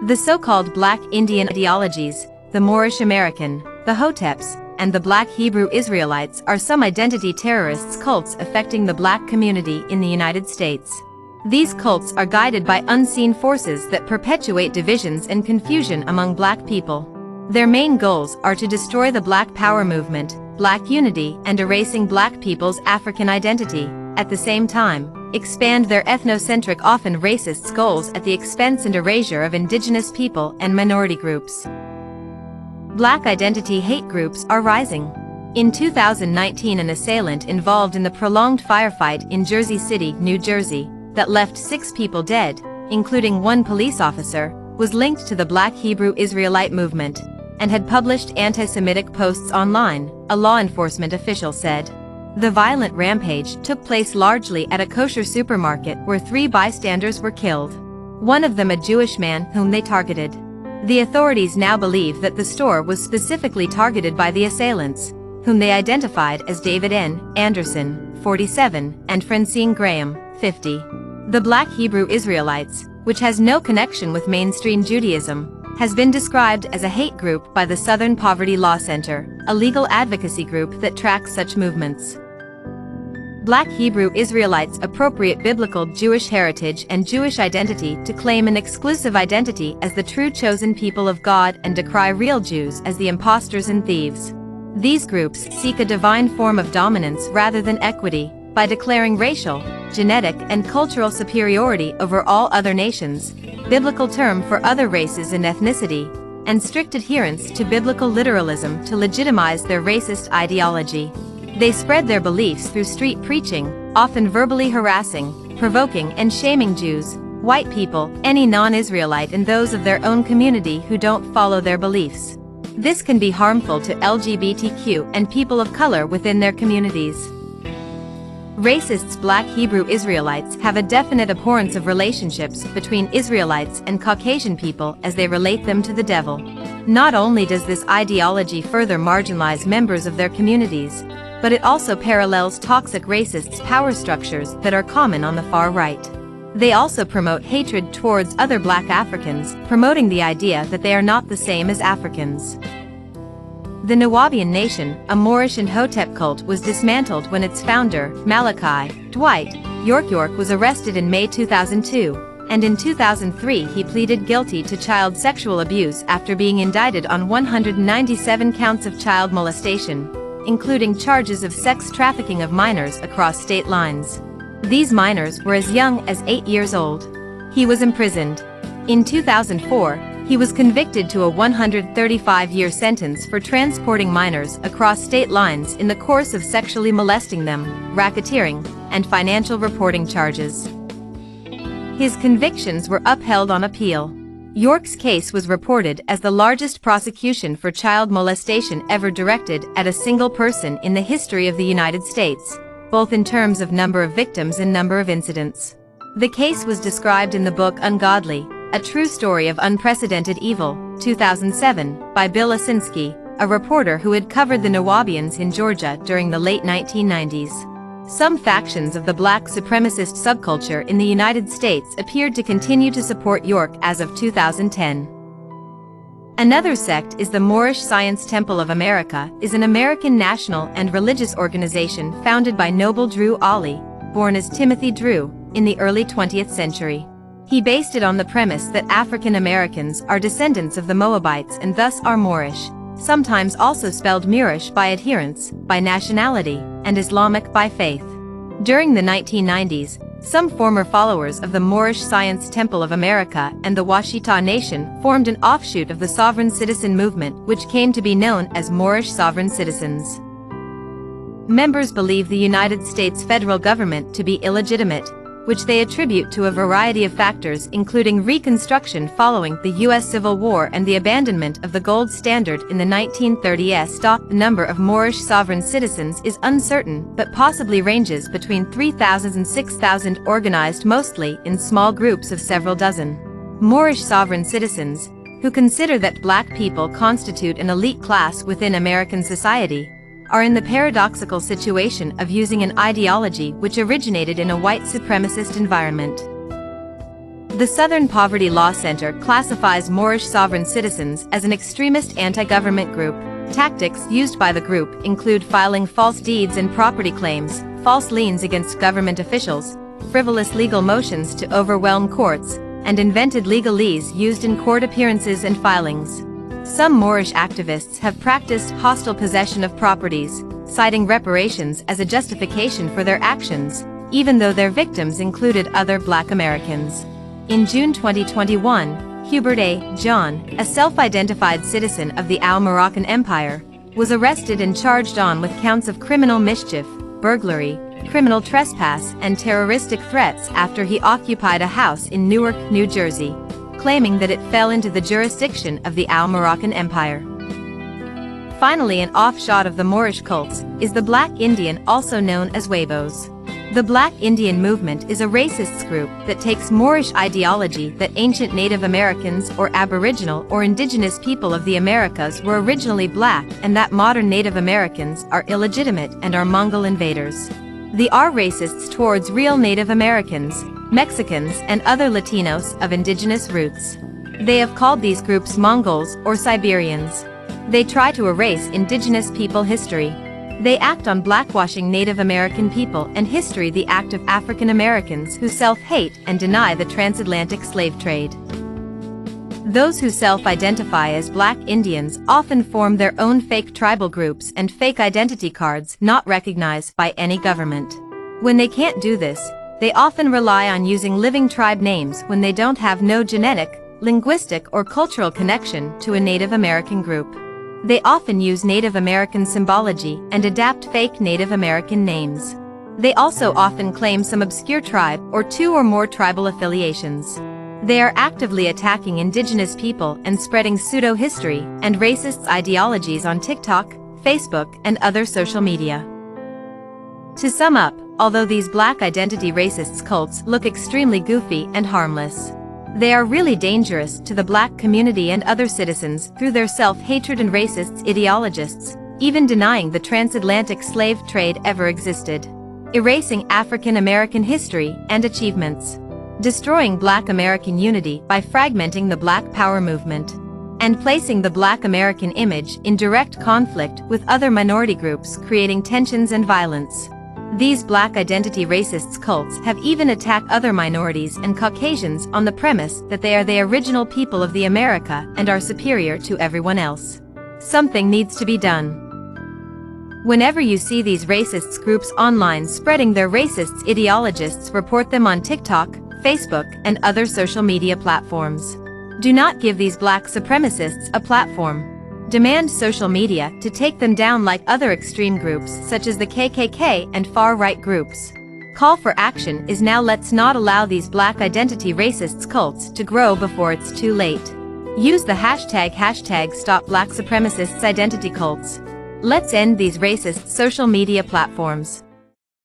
The so-called Black Indian ideologies, the Moorish American, the Hoteps, and the Black Hebrew Israelites are some identity terrorists cults affecting the Black community in the United States. These cults are guided by unseen forces that perpetuate divisions and confusion among Black people. Their main goals are to destroy the Black Power movement, Black unity, and erasing Black people's African identity. At the same time, expand their ethnocentric, often racist goals at the expense and erasure of indigenous people and minority groups. Black identity hate groups are rising. In 2019, an assailant involved in the prolonged firefight in Jersey City, New Jersey, that left 6 people dead, including 1 police officer, was linked to the Black Hebrew Israelite movement, and had published anti-Semitic posts online, a law enforcement official said. The violent rampage took place largely at a kosher supermarket where 3 bystanders were killed. One of them a Jewish man whom they targeted. The authorities now believe that the store was specifically targeted by the assailants, whom they identified as David N. Anderson, 47, and Francine Graham, 50. The Black Hebrew Israelites, which has no connection with mainstream Judaism, has been described as a hate group by the Southern Poverty Law Center, a legal advocacy group that tracks such movements. Black Hebrew Israelites appropriate biblical Jewish heritage and Jewish identity to claim an exclusive identity as the true chosen people of God and decry real Jews as the impostors and thieves. These groups seek a divine form of dominance rather than equity, by declaring racial, genetic, and cultural superiority over all other nations, biblical term for other races and ethnicity, and strict adherence to biblical literalism to legitimize their racist ideology. They spread their beliefs through street preaching, often verbally harassing, provoking, and shaming Jews, white people, any non-Israelite, and those of their own community who don't follow their beliefs. This can be harmful to LGBTQ and people of color within their communities. Racists Black Hebrew Israelites have a definite abhorrence of relationships between Israelites and Caucasian people as they relate them to the devil. Not only does this ideology further marginalize members of their communities, but it also parallels toxic racist power structures that are common on the far right. They also promote hatred towards other Black Africans, promoting the idea that they are not the same as Africans. The Nuwaubian Nation, a Moorish and Hotep cult, was dismantled when its founder, Malachi Dwight York was arrested in May 2002, and in 2003 he pleaded guilty to child sexual abuse after being indicted on 197 counts of child molestation, including charges of sex trafficking of minors across state lines. These minors were as young as 8 years old. He was imprisoned. In 2004, he was convicted to a 135-year sentence for transporting minors across state lines in the course of sexually molesting them, racketeering, and financial reporting charges. His convictions were upheld on appeal. York's case was reported as the largest prosecution for child molestation ever directed at a single person in the history of the United States, both in terms of number of victims and number of incidents. The case was described in the book Ungodly, A True Story of Unprecedented Evil, 2007, by Bill Osinski, a reporter who had covered the Nuwaubians in Georgia during the late 1990s. Some factions of the Black supremacist subculture in the United States appeared to continue to support York as of 2010. Another sect is the Moorish Science Temple of America, is an American national and religious organization founded by Noble Drew Ali, born as Timothy Drew, in the early 20th century. He based it on the premise that African Americans are descendants of the Moabites and thus are Moorish, sometimes also spelled Moorish by adherence, by nationality, and Islamic by faith. During the 1990s, some former followers of the Moorish Science Temple of America and the Washita Nation formed an offshoot of the sovereign citizen movement, which came to be known as Moorish sovereign citizens. Members believe the United States federal government to be illegitimate, which they attribute to a variety of factors including Reconstruction following the U.S. Civil War and the abandonment of the gold standard in the 1930s. The number of Moorish sovereign citizens is uncertain but possibly ranges between 3,000 and 6,000, organized mostly in small groups of several dozen. Moorish sovereign citizens, who consider that Black people constitute an elite class within American society, are in the paradoxical situation of using an ideology which originated in a white supremacist environment. The Southern Poverty Law Center classifies Moorish sovereign citizens as an extremist anti-government group. Tactics used by the group include filing false deeds and property claims, false liens against government officials, frivolous legal motions to overwhelm courts, and invented legalese used in court appearances and filings. Some Moorish activists have practiced hostile possession of properties, citing reparations as a justification for their actions, even though their victims included other Black Americans. In June 2021, Hubert A. John, a self-identified citizen of the Al-Moroccan Empire, was arrested and charged on with counts of criminal mischief, burglary, criminal trespass, and terroristic threats after he occupied a house in Newark, New Jersey, claiming that it fell into the jurisdiction of the Al-Moroccan Empire. Finally, an offshoot of the Moorish cults is the Black Indian, also known as Weibos. The Black Indian movement is a racist group that takes Moorish ideology that ancient Native Americans or Aboriginal or indigenous people of the Americas were originally black and that modern Native Americans are illegitimate and are Mongol invaders. They are racists towards real Native Americans, Mexicans, and other Latinos of indigenous roots. They have called these groups Mongols or Siberians. They try to erase indigenous people history. They act on blackwashing Native American people and history, the act of African Americans who self-hate and deny the transatlantic slave trade. Those who self-identify as Black Indians often form their own fake tribal groups and fake identity cards not recognized by any government. When they can't do this, they often rely on using living tribe names when they don't have no genetic, linguistic, or cultural connection to a Native American group. They often use Native American symbology and adapt fake Native American names. They also often claim some obscure tribe or two or more tribal affiliations. They are actively attacking indigenous people and spreading pseudo-history and racist ideologies on TikTok, Facebook, and other social media. To sum up, although these Black identity racists cults look extremely goofy and harmless, they are really dangerous to the Black community and other citizens through their self-hatred and racist ideologists, even denying the transatlantic slave trade ever existed, erasing African American history and achievements, destroying Black American unity by fragmenting the Black Power movement, and placing the Black American image in direct conflict with other minority groups, creating tensions and violence. These Black identity racists cults have even attacked other minorities and Caucasians on the premise that they are the original people of the America and are superior to everyone else. Something needs to be done. Whenever you see these racist groups online spreading their racist ideologists, report them on TikTok, Facebook, and other social media platforms. Do not give these Black supremacists a platform. Demand social media to take them down like other extreme groups such as the KKK and far-right groups. Call for action is now. Let's not allow these Black identity racists cults to grow before it's too late. Use the hashtag #StopBlackSupremacists Identity Cults. Let's end these racist social media platforms.